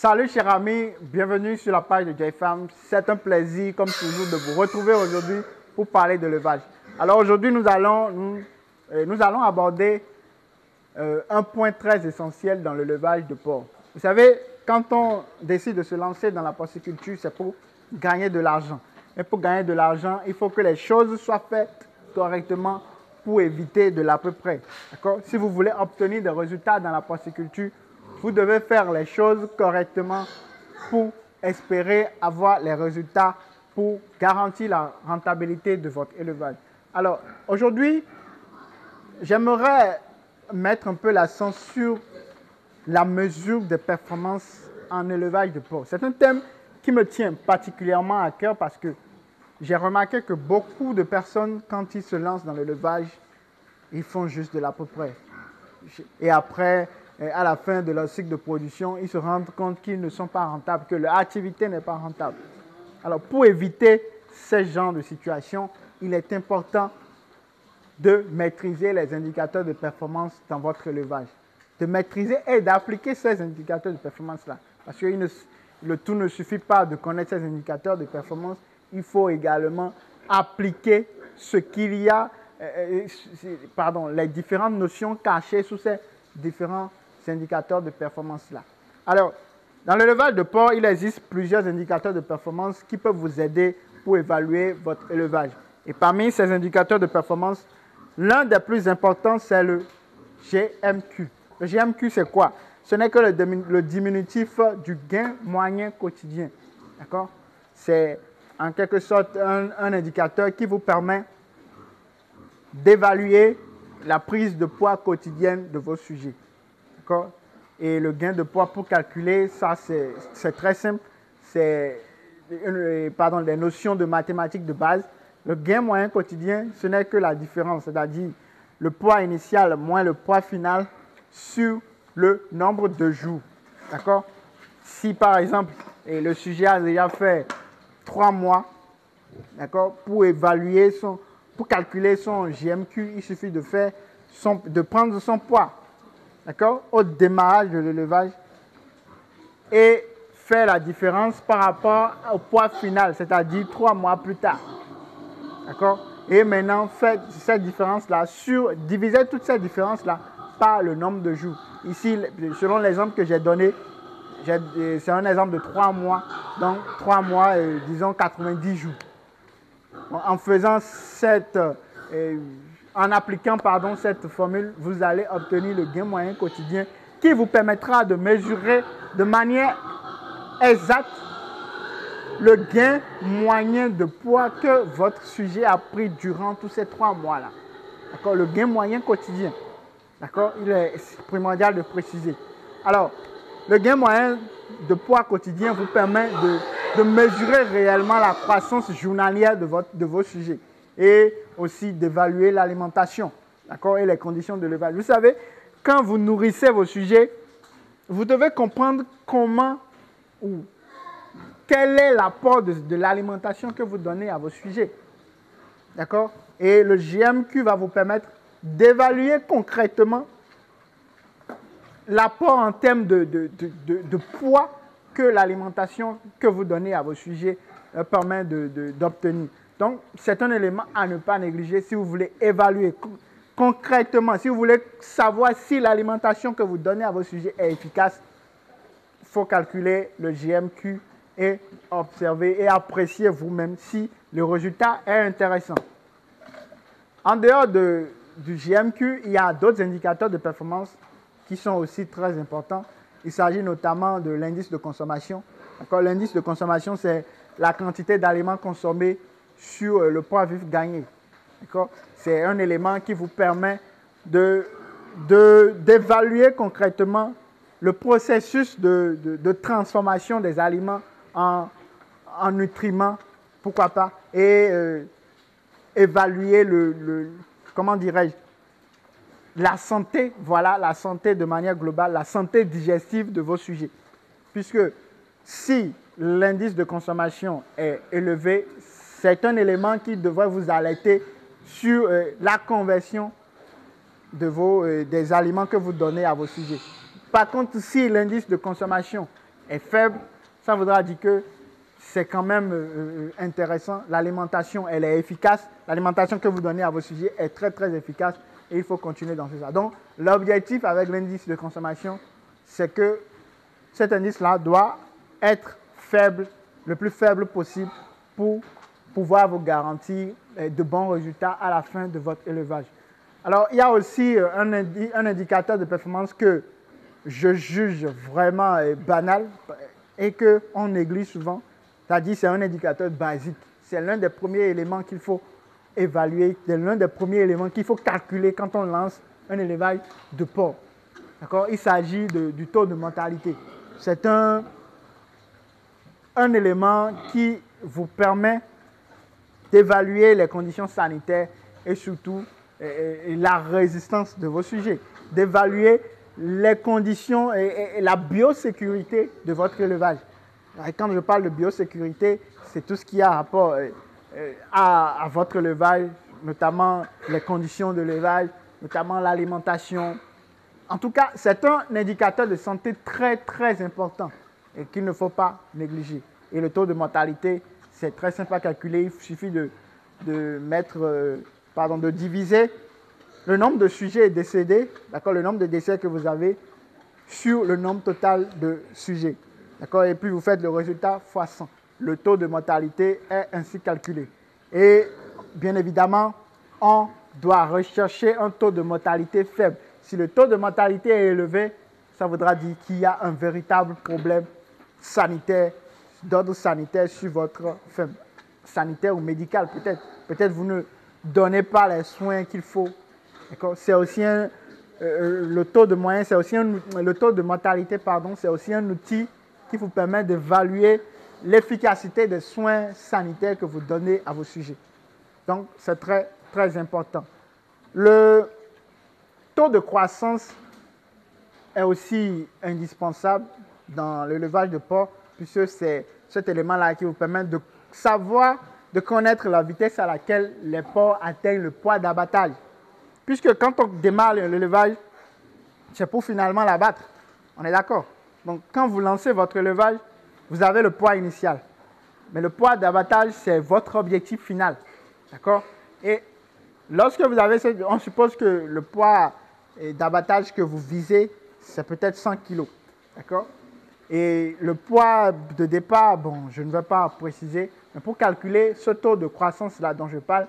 Salut chers amis, bienvenue sur la page de JFarm. C'est un plaisir comme toujours de vous retrouver aujourd'hui pour parler de l'élevage. Alors aujourd'hui nous allons aborder un point très essentiel dans l'élevage de porc. Vous savez, quand on décide de se lancer dans la porciculture, c'est pour gagner de l'argent. Et pour gagner de l'argent, il faut que les choses soient faites correctement pour éviter de l'à peu près. Si vous voulez obtenir des résultats dans la porciculture, vous devez faire les choses correctement pour espérer avoir les résultats pour garantir la rentabilité de votre élevage. Alors, aujourd'hui, j'aimerais mettre un peu l'accent sur la mesure des performances en élevage de porc. C'est un thème qui me tient particulièrement à cœur parce que j'ai remarqué que beaucoup de personnes, quand ils se lancent dans l'élevage, ils font juste de l'à peu près. Et après, à la fin de leur cycle de production, ils se rendent compte qu'ils ne sont pas rentables, que leur activité n'est pas rentable. Alors, pour éviter ce genre de situation, il est important de maîtriser les indicateurs de performance dans votre élevage. De maîtriser et d'appliquer ces indicateurs de performance-là. Parce que le tout ne suffit pas de connaître ces indicateurs de performance, il faut également appliquer ce qu'il y a, les différentes notions cachées sous ces différents indicateurs de performance-là. Alors, dans l'élevage de porc, il existe plusieurs indicateurs de performance qui peuvent vous aider pour évaluer votre élevage. Et parmi ces indicateurs de performance, l'un des plus importants, c'est le GMQ. Le GMQ, c'est quoi? Ce n'est que le diminutif du gain moyen quotidien. D'accord? C'est en quelque sorte un indicateur qui vous permet d'évaluer la prise de poids quotidienne de vos sujets. D'accord? Et le gain de poids pour calculer, ça c'est très simple. C'est des notions de mathématiques de base. Le gain moyen quotidien, ce n'est que la différence, c'est-à-dire le poids initial moins le poids final sur le nombre de jours. D'accord? Si par exemple, le sujet a déjà fait 3 mois, d'accord, pour calculer son GMQ, il suffit de prendre son poids, d'accord, au démarrage de l'élevage et faire la différence par rapport au poids final, c'est-à-dire 3 mois plus tard. D'accord? Et maintenant, faites cette différence-là, divisez toutes ces différences-là par le nombre de jours. Ici, selon l'exemple que j'ai donné, c'est un exemple de 3 mois, donc 3 mois, disons 90 jours. En appliquant cette formule, vous allez obtenir le gain moyen quotidien qui vous permettra de mesurer de manière exacte le gain moyen de poids que votre sujet a pris durant tous ces 3 mois-là. D'accord? Le gain moyen quotidien. D'accord? Il est primordial de préciser. Alors, le gain moyen de poids quotidien vous permet de mesurer réellement la croissance journalière de vos sujets et aussi d'évaluer l'alimentation, d'accord, et les conditions de l'élevage. Vous savez, quand vous nourrissez vos sujets, vous devez comprendre quel est l'apport de l'alimentation que vous donnez à vos sujets. D'accord? Et le GMQ va vous permettre d'évaluer concrètement l'apport en termes de poids que l'alimentation que vous donnez à vos sujets permet d'obtenir. Donc, c'est un élément à ne pas négliger si vous voulez évaluer concrètement, si vous voulez savoir si l'alimentation que vous donnez à vos sujets est efficace. Il faut calculer le GMQ et observer et apprécier vous-même si le résultat est intéressant. En dehors du GMQ, il y a d'autres indicateurs de performance qui sont aussi très importants. Il s'agit notamment de l'indice de consommation. L'indice de consommation, c'est la quantité d'aliments consommés sur le poids vif gagné. C'est un élément qui vous permet d'évaluer concrètement le processus de transformation des aliments en nutriments, pourquoi pas, et évaluer la santé, la santé de manière globale, la santé digestive de vos sujets. Puisque si l'indice de consommation est élevé, c'est un élément qui devrait vous alerter sur la conversion des aliments que vous donnez à vos sujets. Par contre, si l'indice de consommation est faible, ça voudra dire que c'est quand même intéressant. L'alimentation, elle est efficace. L'alimentation que vous donnez à vos sujets est très, très efficace et il faut continuer dans ce sens. Donc, l'objectif avec l'indice de consommation, c'est que cet indice-là doit être faible, le plus faible possible pour pouvoir vous garantir de bons résultats à la fin de votre élevage. Alors, il y a aussi un indicateur de performance que je juge vraiment banal et qu'on néglige souvent. C'est-à-dire c'est un indicateur basique. C'est l'un des premiers éléments qu'il faut évaluer, c'est l'un des premiers éléments qu'il faut calculer quand on lance un élevage de porc. D'accord? Il s'agit du taux de mortalité. C'est un élément qui vous permet d'évaluer les conditions sanitaires et surtout la résistance de vos sujets, d'évaluer les conditions et la biosécurité de votre élevage. Et quand je parle de biosécurité, c'est tout ce qui a rapport à votre élevage, notamment les conditions de l'élevage, notamment l'alimentation. En tout cas, c'est un indicateur de santé très, très important et qu'il ne faut pas négliger. Et le taux de mortalité, c'est très simple à calculer. Il suffit de diviser le nombre de sujets décédés, d'accord, le nombre de décès que vous avez sur le nombre total de sujets. D'accord, et puis vous faites le résultat fois 100. Le taux de mortalité est ainsi calculé. Et bien évidemment, on doit rechercher un taux de mortalité faible. Si le taux de mortalité est élevé, ça voudra dire qu'il y a un véritable problème sanitaire, d'ordre sanitaire sur votre ferme. Sanitaire ou médical peut-être. Peut-être vous ne donnez pas les soins qu'il faut. C'est aussi le taux de moyen, c'est aussi le taux de mortalité, pardon, c'est aussi un outil qui vous permet d'évaluer l'efficacité des soins sanitaires que vous donnez à vos sujets. Donc, c'est très, très important. Le taux de croissance est aussi indispensable dans l'élevage de porc, puisque c'est cet élément-là qui vous permet de savoir, de connaître la vitesse à laquelle les porcs atteignent le poids d'abattage. Puisque quand on démarre l'élevage, c'est pour finalement l'abattre. On est d'accord? Donc, quand vous lancez votre élevage, vous avez le poids initial. Mais le poids d'abattage, c'est votre objectif final. D'accord? Et lorsque vous avez, on suppose que le poids d'abattage que vous visez, c'est peut-être 100 kg. D'accord? Et le poids de départ, bon, je ne vais pas préciser, mais pour calculer ce taux de croissance-là dont je parle,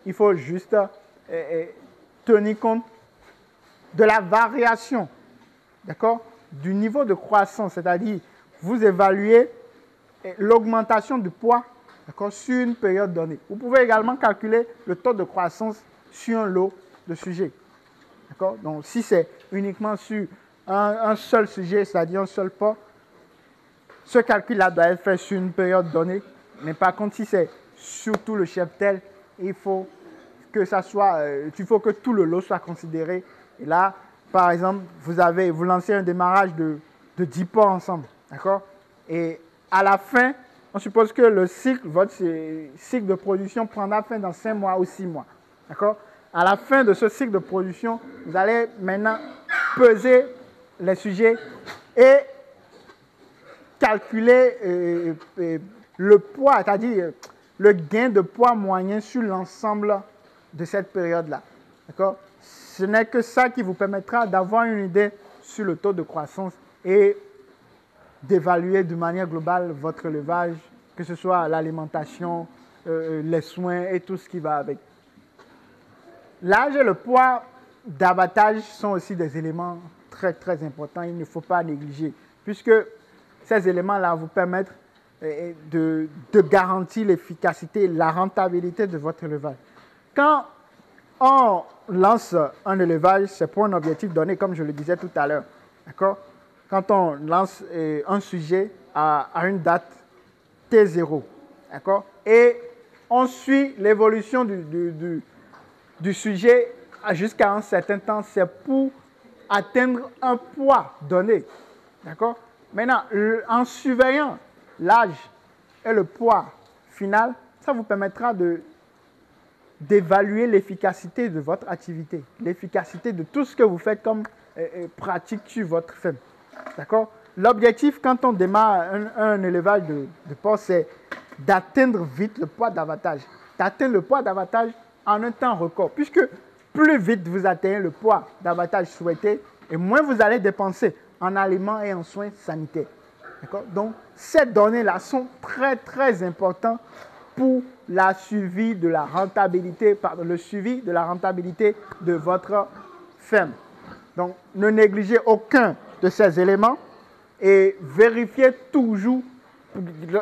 il faut juste tenir compte de la variation, d'accord, du niveau de croissance, c'est-à-dire vous évaluez l'augmentation du poids, d'accord, sur une période donnée. Vous pouvez également calculer le taux de croissance sur un lot de sujets. D'accord? Donc, si c'est uniquement sur un seul sujet, c'est-à-dire un seul porc, ce calcul-là doit être fait sur une période donnée. Mais par contre, si c'est sur tout le cheptel, il faut que ça soit, il faut que tout le lot soit considéré. Et là, par exemple, vous lancez un démarrage de 10 porcs ensemble. D'accord? Et à la fin, on suppose que votre cycle de production prendra fin dans 5 mois ou 6 mois. D'accord? À la fin de ce cycle de production, vous allez maintenant peser les sujets et calculer le poids, c'est-à-dire le gain de poids moyen sur l'ensemble de cette période-là. D'accord? Ce n'est que ça qui vous permettra d'avoir une idée sur le taux de croissance et d'évaluer de manière globale votre élevage, que ce soit l'alimentation, les soins et tout ce qui va avec. L'âge et le poids d'abattage sont aussi des éléments très, très importants. Il ne faut pas négliger, puisque ces éléments-là vous permettent de garantir l'efficacité, la rentabilité de votre élevage. Quand on lance un élevage, c'est pour un objectif donné, comme je le disais tout à l'heure. D'accord? Quand on lance un sujet à une date T0, d'accord? Et on suit l'évolution du sujet jusqu'à un certain temps, c'est pour atteindre un poids donné. D'accord? Maintenant, en surveillant l'âge et le poids final, ça vous permettra d'évaluer l'efficacité de votre activité, l'efficacité de tout ce que vous faites comme pratique sur votre ferme. D'accord? l'objectif quand on démarre un élevage de porc, c'est d'atteindre vite le poids d'abattage. D'atteindre le poids d'abattage en un temps record. Puisque plus vite vous atteignez le poids d'abattage souhaité, et moins vous allez dépenser en aliments et en soins sanitaires. Donc, ces données-là sont très, très importantes pour le suivi de la rentabilité de votre ferme. Donc, ne négligez aucun de ces éléments et vérifiez toujours,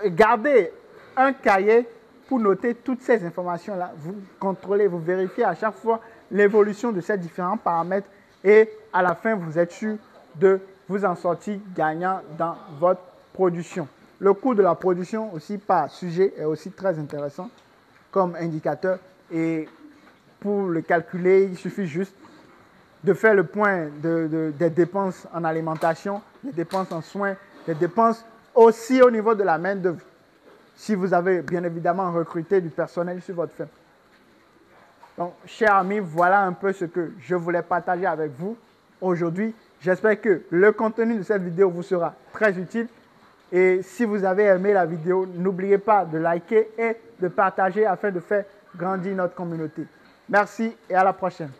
gardez un cahier pour noter toutes ces informations-là. Vous contrôlez, vous vérifiez à chaque fois l'évolution de ces différents paramètres et à la fin, vous êtes sûr de vous en sortir gagnant dans votre production. Le coût de la production aussi par sujet est aussi très intéressant comme indicateur et pour le calculer, il suffit juste de faire le point des dépenses en alimentation, des dépenses en soins, des dépenses aussi au niveau de la main-d'œuvre. Si vous avez bien évidemment recruté du personnel sur votre ferme. Donc, chers amis, voilà un peu ce que je voulais partager avec vous aujourd'hui. J'espère que le contenu de cette vidéo vous sera très utile. Et si vous avez aimé la vidéo, n'oubliez pas de liker et de partager afin de faire grandir notre communauté. Merci et à la prochaine.